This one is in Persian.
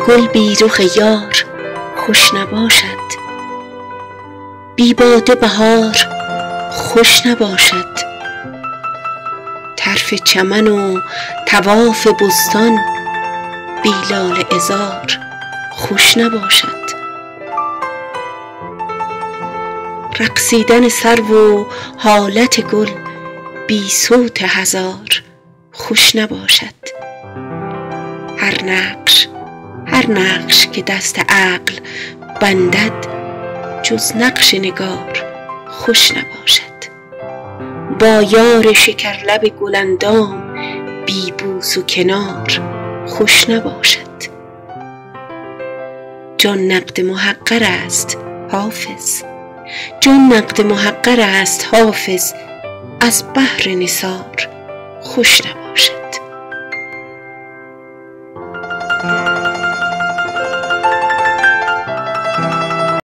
گل بی رخ یار خوش نباشد، بی باده بهار خوش نباشد. طرف چمن و طواف بستان بی لاله عذار خوش نباشد. رقصیدن سرو و حالت گل بی صوت هزار خوش نباشد. هر نقش که دست عقل بندد جز نقش نگار خوش نباشد. با یار شکرلب گل اندام بی بوس و کنار خوش نباشد. جان نقد محقر است حافظ، جان نقد محقر است حافظ، از بهر نثار خوش نباشد.